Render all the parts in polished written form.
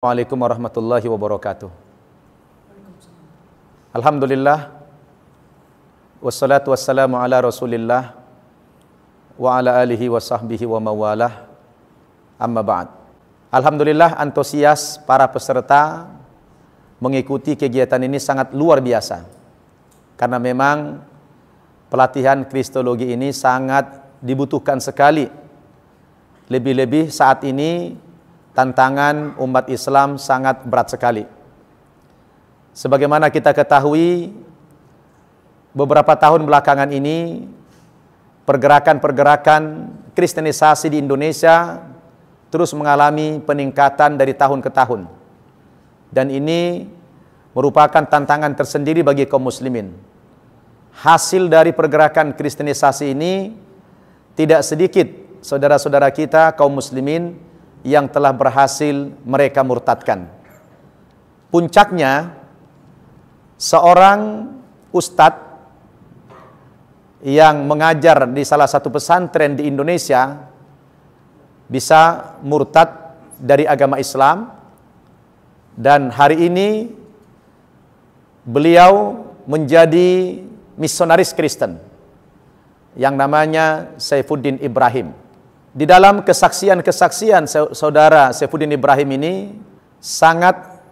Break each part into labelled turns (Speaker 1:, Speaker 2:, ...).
Speaker 1: Assalamualaikum warahmatullahi wabarakatuh. Alhamdulillah, wassalatu wassalamu ala rasulillah wa ala alihi wa sahbihi wa mawalah, amma ba'd. Alhamdulillah, antusias para peserta mengikuti kegiatan ini sangat luar biasa, karena memang pelatihan kristologi ini sangat dibutuhkan sekali. Lebih-lebih saat ini tantangan umat Islam sangat berat sekali. Sebagaimana kita ketahui, beberapa tahun belakangan ini pergerakan-pergerakan kristenisasi di Indonesia terus mengalami peningkatan dari tahun ke tahun. Dan ini merupakan tantangan tersendiri bagi kaum muslimin. Hasil dari pergerakan kristenisasi ini tidak sedikit saudara-saudara kita kaum muslimin yang telah berhasil mereka murtadkan. Puncaknya, seorang ustadz yang mengajar di salah satu pesantren di Indonesia bisa murtad dari agama Islam, dan hari ini beliau menjadi misionaris Kristen yang namanya Saifuddin Ibrahim. Di dalam kesaksian-kesaksian saudara Saifuddin Ibrahim ini sangat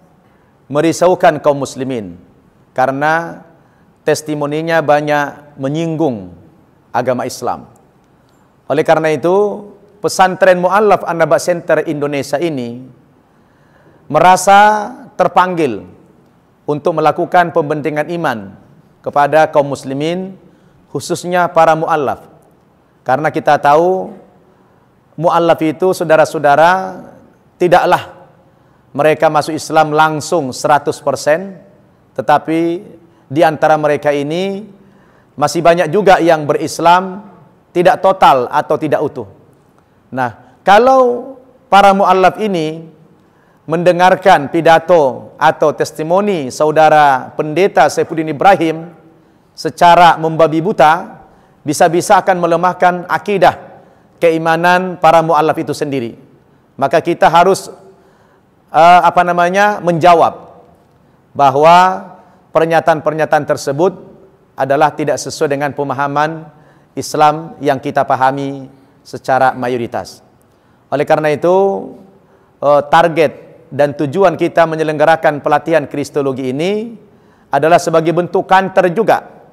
Speaker 1: merisaukan kaum muslimin, karena testimoninya banyak menyinggung agama Islam. Oleh karena itu, pesantren Mu'allaf An-Naba Center Indonesia ini merasa terpanggil untuk melakukan pembentengan iman kepada kaum muslimin, khususnya para mu'allaf. Karena kita tahu mu'allaf itu, saudara-saudara, tidaklah mereka masuk Islam langsung 100%, tetapi di antara mereka ini masih banyak juga yang berislam tidak total atau tidak utuh. Nah, kalau para mu'allaf ini mendengarkan pidato atau testimoni saudara pendeta Saifuddin Ibrahim secara membabi buta, bisa-bisa akan melemahkan akidah keimanan para mu'allaf itu sendiri. Maka kita harus menjawab bahwa pernyataan-pernyataan tersebut adalah tidak sesuai dengan pemahaman Islam yang kita pahami secara mayoritas. Oleh karena itu, target dan tujuan kita menyelenggarakan pelatihan kristologi ini adalah sebagai bentuk counter juga,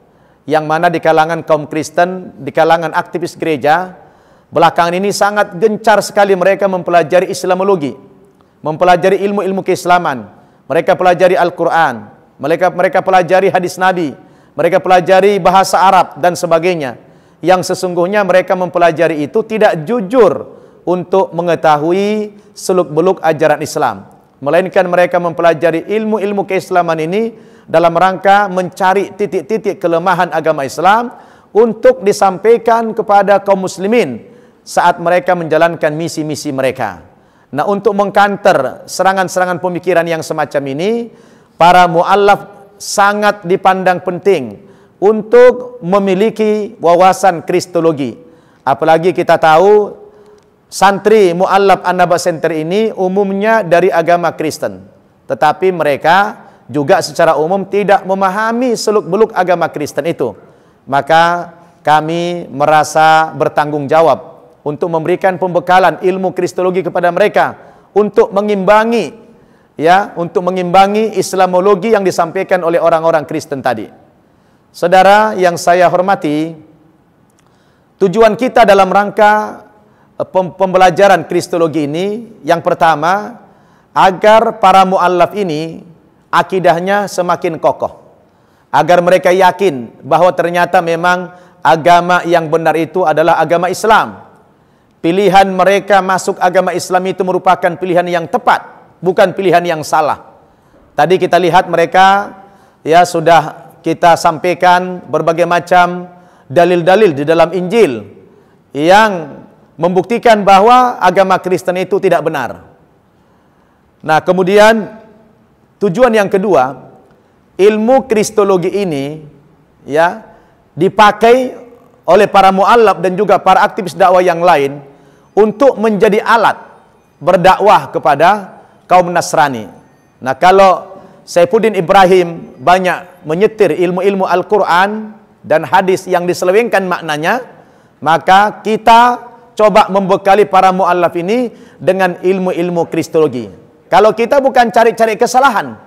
Speaker 1: yang mana di kalangan kaum Kristen, di kalangan aktivis gereja, belakangan ini sangat gencar sekali mereka mempelajari Islamologi, mempelajari ilmu-ilmu keislaman. Mereka pelajari Al-Quran, mereka pelajari hadis Nabi, mereka pelajari bahasa Arab dan sebagainya. Yang sesungguhnya mereka mempelajari itu tidak jujur untuk mengetahui seluk-beluk ajaran Islam, melainkan mereka mempelajari ilmu-ilmu keislaman ini dalam rangka mencari titik-titik kelemahan agama Islam untuk disampaikan kepada kaum muslimin saat mereka menjalankan misi-misi mereka. Nah, untuk mengkanter serangan-serangan pemikiran yang semacam ini, para mu'allaf sangat dipandang penting untuk memiliki wawasan kristologi. Apalagi kita tahu santri Mu'allaf An-Naba Center ini umumnya dari agama Kristen, tetapi mereka juga secara umum tidak memahami seluk-beluk agama Kristen itu. Maka kami merasa bertanggung jawab untuk memberikan pembekalan ilmu kristologi kepada mereka untuk mengimbangi Islamologi yang disampaikan oleh orang-orang Kristen tadi. Saudara yang saya hormati, tujuan kita dalam rangka pembelajaran kristologi ini yang pertama, agar para mu'allaf ini akidahnya semakin kokoh, agar mereka yakin bahwa ternyata memang agama yang benar itu adalah agama Islam. Pilihan mereka masuk agama Islam itu merupakan pilihan yang tepat, bukan pilihan yang salah. Tadi kita lihat mereka, ya sudah kita sampaikan berbagai macam dalil-dalil di dalam Injil yang membuktikan bahwa agama Kristen itu tidak benar. Nah, kemudian tujuan yang kedua, ilmu kristologi ini ya dipakai oleh para mu'allaf dan juga para aktivis dakwah yang lain untuk menjadi alat berdakwah kepada kaum Nasrani. Nah, kalau Saifuddin Ibrahim banyak menyetir ilmu-ilmu Al-Quran dan hadis yang diselewengkan maknanya, maka kita coba membekali para mu'allaf ini dengan ilmu-ilmu kristologi. Kalau kita bukan cari-cari kesalahan,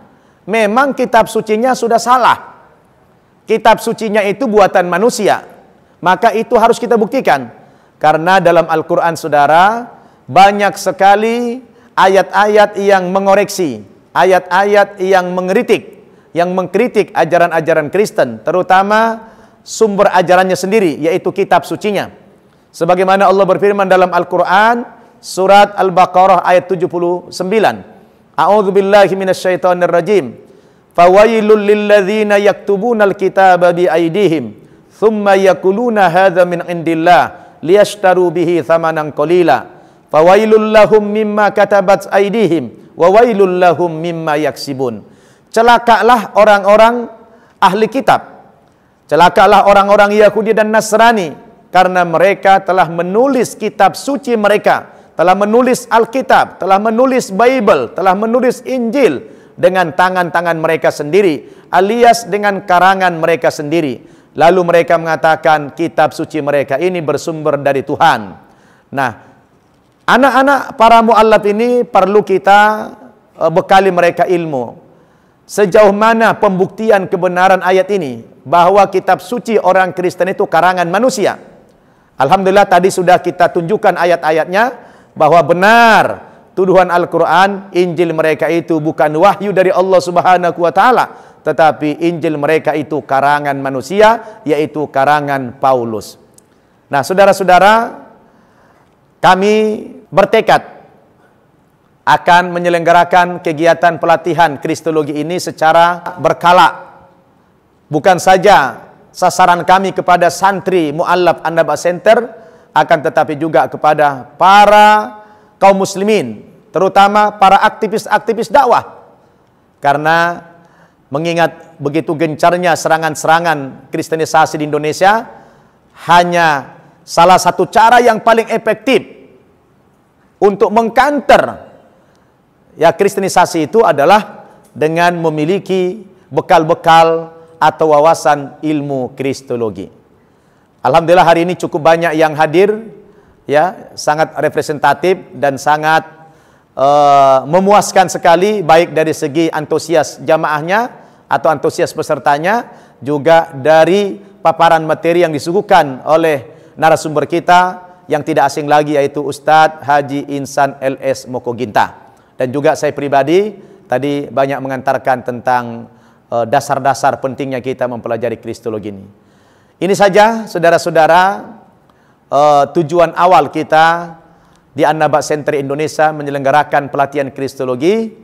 Speaker 1: memang kitab sucinya sudah salah. Kitab sucinya itu buatan manusia, maka itu harus kita buktikan. Karena dalam Al-Quran, saudara, banyak sekali ayat-ayat yang mengoreksi, ayat-ayat yang mengkritik ajaran-ajaran Kristen, terutama sumber ajarannya sendiri, yaitu kitab sucinya. Sebagaimana Allah berfirman dalam Al-Quran, surat Al-Baqarah ayat 79. A'udzubillahi minasyaitonirrajim. Fawailul lilladzina yaktubunal kitaba biaidihim thumma yakuluna hadza min indillah liyashtaru bihi thamanan qalila. Fawailul lahum mimma katabat aidihim wa wailul lahum mimma yaksibun. Celakalah orang-orang ahli kitab. Celakalah orang-orang Yahudi dan Nasrani, karena mereka telah menulis kitab suci mereka, telah menulis Alkitab, telah menulis Bible, telah menulis Injil dengan tangan-tangan mereka sendiri, alias dengan karangan mereka sendiri. Lalu mereka mengatakan kitab suci mereka ini bersumber dari Tuhan. Nah, anak-anak para mu'allaf ini perlu kita bekali mereka ilmu. Sejauh mana pembuktian kebenaran ayat ini, bahwa kitab suci orang Kristen itu karangan manusia. Alhamdulillah tadi sudah kita tunjukkan ayat-ayatnya, bahwa benar tuduhan Al-Quran, Injil mereka itu bukan wahyu dari Allah Subhanahu wa Ta'ala, tetapi Injil mereka itu karangan manusia, yaitu karangan Paulus. Nah, saudara-saudara, kami bertekad akan menyelenggarakan kegiatan pelatihan kristologi ini secara berkala. Bukan saja sasaran kami kepada santri mu'allaf An-Naba Center, akan tetapi juga kepada para kaum muslimin, terutama para aktivis-aktivis dakwah. Karena mengingat begitu gencarnya serangan-serangan kristenisasi di Indonesia, hanya salah satu cara yang paling efektif untuk mengkanter ya kristenisasi itu adalah dengan memiliki bekal-bekal atau wawasan ilmu kristologi. Alhamdulillah hari ini cukup banyak yang hadir, ya, sangat representatif dan sangat memuaskan sekali, baik dari segi antusias jamaahnya atau antusias pesertanya, juga dari paparan materi yang disuguhkan oleh narasumber kita yang tidak asing lagi, yaitu Ustadz Haji Insan LS Mokoginta. Dan juga saya pribadi tadi banyak mengantarkan tentang dasar-dasar pentingnya kita mempelajari kristologi ini. Ini saja saudara-saudara tujuan awal kita di An-Naba Center Indonesia menyelenggarakan pelatihan kristologi.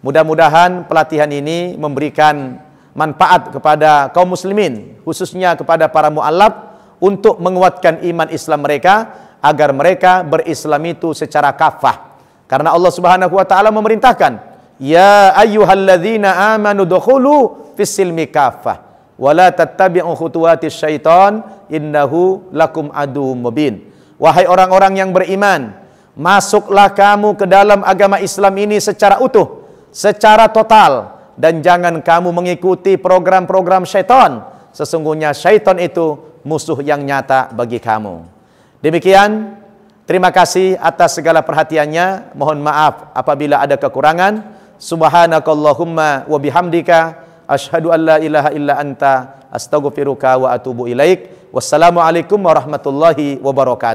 Speaker 1: Mudah-mudahan pelatihan ini memberikan manfaat kepada kaum muslimin, khususnya kepada para mu'allaf, untuk menguatkan iman Islam mereka, agar mereka berislam itu secara kafah. Karena Allah Subhanahu wa Ta'ala memerintahkan, ya ayyuhalladzina amanu dukhulu fis-silmi kafah wa la tattabi'u khutuwatis syaitan innahu lakum aduwwum mubin. Wahai orang-orang yang beriman, masuklah kamu ke dalam agama Islam ini secara utuh, secara total, dan jangan kamu mengikuti program-program syaitan. Sesungguhnya syaitan itu musuh yang nyata bagi kamu. Demikian, terima kasih atas segala perhatiannya. Mohon maaf apabila ada kekurangan. Subhanakallahumma wa bihamdika asyhadu an la ilaha illa anta astaghfiruka wa atubu ilaik. Wassalamualaikum warahmatullahi wabarakatuh.